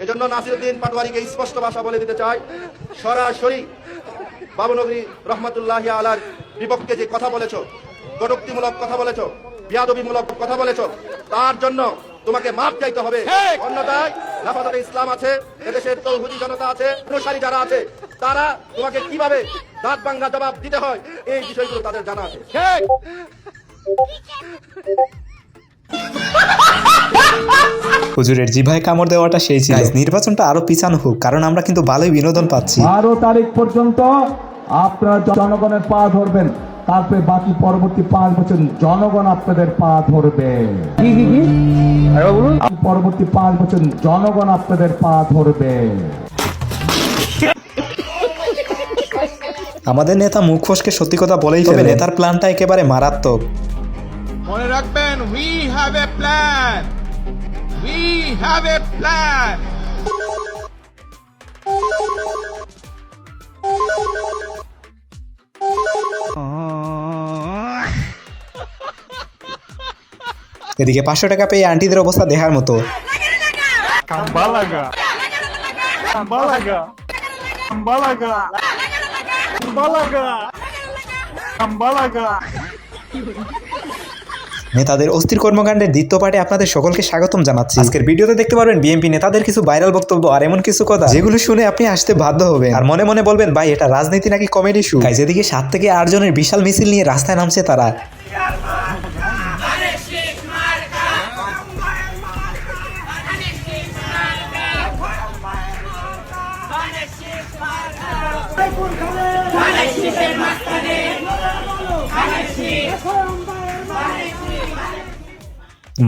এজন্য নাসিরউদ্দিন পাটোয়ারীকে স্পষ্ট ভাষা বলে দিতে চাই, সরাসরি বাবুনগরী রহমতুল্লাহি আলার বিপক্ষে যে কথা বলেছো, কটূক্তিমূলক কথা বলেছো, বিয়াদবিমূলক কথা বলেছো, তার জন্য তোমাকে মাপ চাইতে হবে। অন্যথায় হেফাজতে ইসলাম আছে, এদেশের তৌহিদি জনতা আছে, অনুসারী যারা আছে, তারা তোমাকে কিভাবে দাঁত ভাঙা জবাব দিতে হয় এই বিষয়গুলো তাদের জানা আছে। হুজুরের জিভায় কামড় দেওয়াটা সেই ছিল। নির্বাচনটা আরো পিছানো হোক, কারণ আমরা কিন্তু ভালোই বিনোদন পাচ্ছি। 12 তারিখ পর্যন্ত আপনারা জনগণের পা ধরবেন, তারপরে বাকি পরবর্তী 5 বছর জনগণ আপনাদের পা ধরবে। পরবর্তী 5 বছর জনগণ আপনাদের পা ধরবে। আমাদের নেতা মুখ ফসকে সত্যি কথা বলেই ফেলে। নেতার প্ল্যানটা একেবারে মারাত্মক। মনে রাখবেন, we have a plan. We have a plan. এদিকে 500 টাকা পেয়ে আন্টিদের অবস্থা দেখার মতো। নেতাদের অস্থির কর্মকাণ্ডের দ্বিতীয় পার্টে আপনাদের সকলকে স্বাগতম জানাচ্ছি। আজকের ভিডিওতে দেখতে পারবেন বিএনপি নেতাদের কিছু ভাইরাল বক্তব্য আর এমন কিছু কথা যেগুলো শুনে আপনি আসতে বাধ্য হবেন আর মনে মনে বলবেন, ভাই এটা রাজনীতি নাকি কমেডি শো। গাইস, এদিকে 7 থেকে 8 জনের বিশাল মিছিল নিয়ে রাস্তায় নামছে তারা।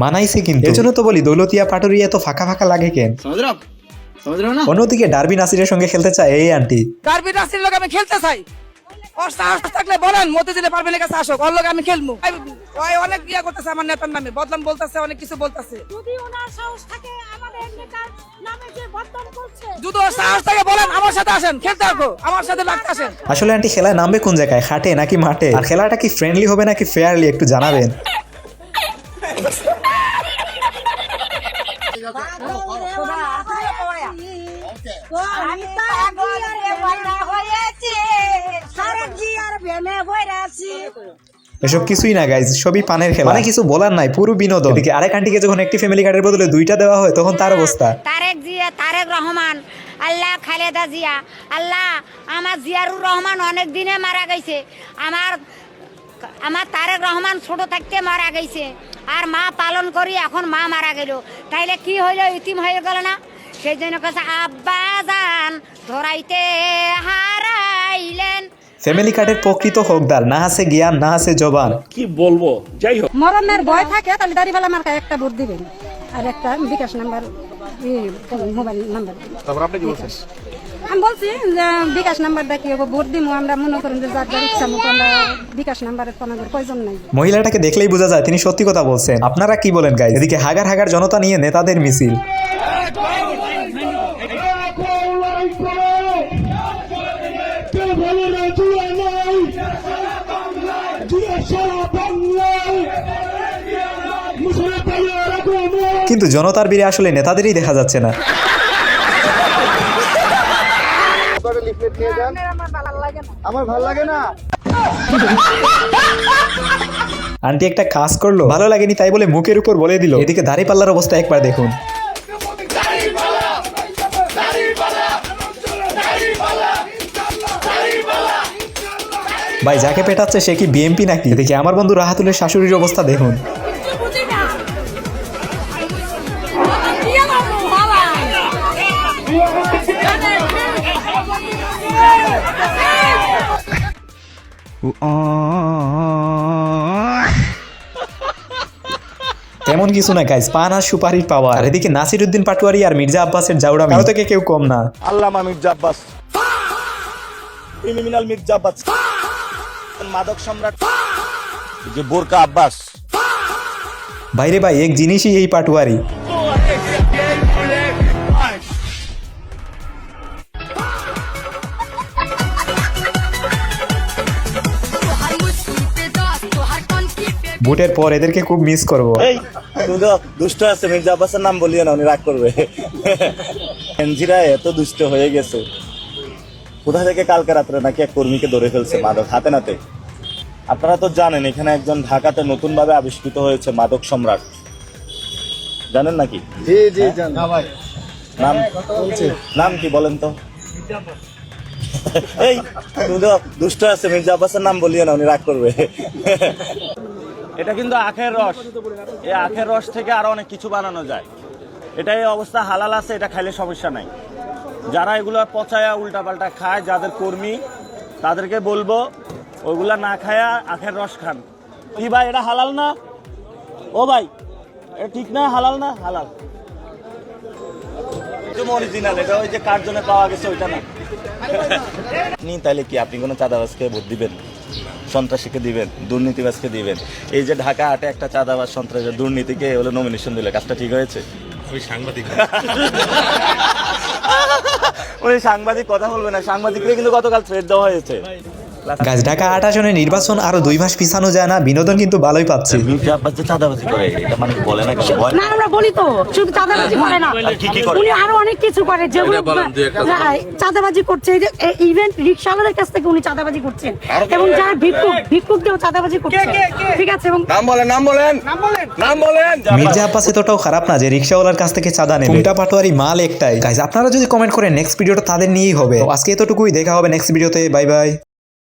মানাইছে কিন্তু, এজন্য তো বলি দৌলতিয়া পাটুরিয়া এত ফাঁকা ফাঁকা লাগে কেন। অন্যদিকে ডারবি নাসিরের সঙ্গে খেলতে চায় এই আন্টি। ডারবি নাসিরের লগে আমি খেলতে চাই, ওর সাহস থাকলে বলেন মতিঝিলে পারবেনের কাছে আসো, ওর লগে আমি খেলবো। ওই অনেক বিয়া করতেছে আমার নেতার নামে, বদনাম বলতেছে, অনেক কিছু বলতেছে। যদি ওনার সাহস থাকে আমাদের নেতার নামে যে বদনাম করছে, যদি ওর সাহস থাকে বলেন আমার সাথে আসেন, খেলতে আসবো, আমার সাথে লাগতে আসেন। আসলে আন্টি খেলায় নামবে কোন জায়গায়, খাটে নাকি মাঠে? আর খেলাটা কি ফ্রেন্ডলি হবে নাকি ফেয়ারলি, একটু জানাবেন। এসব কিছুই না গাইজ, সবই পানের খেলা, মানে কিছু বলার নাই, পুরো বিনোদন। এদিকে আরেক আন্টিকে যখন একটি ফ্যামিলি কার্ডের বদলে 2টা দেওয়া হয় তখন তার অবস্থা। তারেক জিয়া, তারেক রহমান, আল্লাহ খালেদা জিয়া, আল্লাহ আমার জিয়ারুর রহমান অনেক দিনে মারা গেছে, আমার তারেক রহমান ছোট থাকতে মারা গেছে, আর মা পালন করি এখন মা মারা গেল, তাইলে কি হইলো, ইতিম হয়ে গেল না? সেই জন্য কাছে আব্বা জান ধরাইতে হারাইলেন। ফ্যামিলি কার্ডের প্রকৃত হকদার না আছে জ্ঞান, না আছে জবান। কি বলবো, যাই হোক, মরণের ভয় থাকে তাহলে দাঁড়িপাল্লা মার্কা একটা ভোট দিবেন আর একটা বিকাশ নাম্বার, মোবাইল নাম্বার। তারপর আপনি কি বলছেন? আমি বলছি যে বিকাশ নাম্বারটা কি হবে, ভোট দিব আমরা মনে করেন যে যার যার ইচ্ছা মতো আমরা বিকাশ নাম্বারের কোনো প্রয়োজন নাই। মহিলাটাকে দেখলেই বোঝা যায় তিনি সত্যি কথা বলছেন। আপনারা কি বলেন গাইস? এদিকে হাগার হাগার জনতা নিয়ে নেতাদের মিছিল। কিন্তু জনতার ভিড়ে আসলে নেতাদেরই দেখা যাচ্ছে না। আমার ভালো লাগে না। আন্টি একটা কাজ করলো, ভালো লাগেনি তাই বলে মুখের উপর বলে দিল। এদিকে দাড়িপাল্লার অবস্থা একবার দেখুন। ভাই যাকে পেটাচ্ছে সে কি বিএমপি নাকি? এদিকে আমার বন্ধু রাহাতুলের শাশুড়ির অবস্থা দেখুন। তেমন কিছু না গাইস, পান আর সুপারির পাওয়ার। আর এদিকে নাসিরউদ্দিন পাটোয়ারী আর মির্জা আব্বাসের জাউরামি, কারো থেকে কেউ কম না। আল্লামা মির্জা আব্বাস, ক্রিমিনাল মির্জা আব্বাস, মাদক সম্রাট যে বোরকা আব্বাস। বাইরে ভাই এক জিনিসই এই পাটোয়ারি। ভোটের পর এদেরকে খুব মিস করব। এই তুমি তো দুষ্ট আছে, মির্জা আব্বাসের নাম বলিও না, উনি রাগ করবে। এনজিরা এত দুষ্ট হয়ে গেছে, কোথা থেকে কালকে রাত্রে নাকি এক কর্মীকে ধরে ফেলছে মাদক হাতে নাতে। আপনারা তো জানেন এখানে একজন ঢাকাতে নতুন ভাবে আবিষ্কৃত হয়েছে মাদক সম্রাট, জানেন নাকি? জি জি জান নাম নাম কি বলেন তো? এই তুমি তো দুষ্ট আছে, মির্জা আব্বাসের নাম বলিও না, উনি রাগ করবে। এটা কিন্তু আখের রস, এই আখের রস থেকে আরো অনেক কিছু বানানো যায়। এটা এই অবস্থা হালাল আছে, এটা খাইলে সমস্যা নাই। যারা এগুলো পচায়া উল্টাপাল্টা খায়, যাদের কর্মী, তাদেরকে বলবো ওইগুলা না খায়া আখের রস খান। কি ভাই এটা হালাল না? ও ভাই এটা ঠিক না? হালাল না? হালাল অরিজিনাল, এটা ওই যে কার জন্য পাওয়া গেছে ওইটা না। আপনি তাইলে কি আপনি কোনো চাঁদাবাজকে ভোট দিবেন? সন্ত্রাসীকে দিবেন? দুর্নীতিবাজকে দিবেন? এই যে ঢাকা আটে একটা চাঁদাবাজ সন্ত্রাসী দুর্নীতিকে হলো নমিনেশন দিলে, কাজটা ঠিক হয়েছে? উনি সাংবাদিক কথা বলবে না, সাংবাদিকরা কিন্তু গতকাল থ্রেড দেওয়া হয়েছে। গাইস ঢাকা 8 আসনে নির্বাচন আরো 2 মাস পিছানো যায় না, বিনোদন কিন্তু ভালোই পাচ্ছে। মির্জা আব্বাস যে চাঁদাবাজি করে এটা মানে বলে না কেন? না আমরা বলি তো শুধু চাঁদাবাজি করে না, কি কি করে? উনি আরো অনেক কিছু করে যেগুলো চাঁদাবাজি করছে। ইভেন্ট রিক্সাওয়ালাদের কাছ থেকে উনি চাঁদাবাজি করছেন, এবং যারা ভিক্ষুকদেরও চাঁদাবাজি করছে, ঠিক আছে? এবং নাম বলেন, নাম বলেন, নাম বলেন। মির্জা আব্বাস এতটাও খারাপ না যে রিক্সাওয়ালার কাছ থেকে চাঁদা নেবে। উল্টা পাটোয়ারি মাল একটাই। গাইস আপনারা যদি কমেন্ট করেন নেক্সট ভিডিওটা তাদের নিয়েই হবে। তো আজকে এতটুকুই, দেখা হবে নেক্সট ভিডিওতে। Bye bye.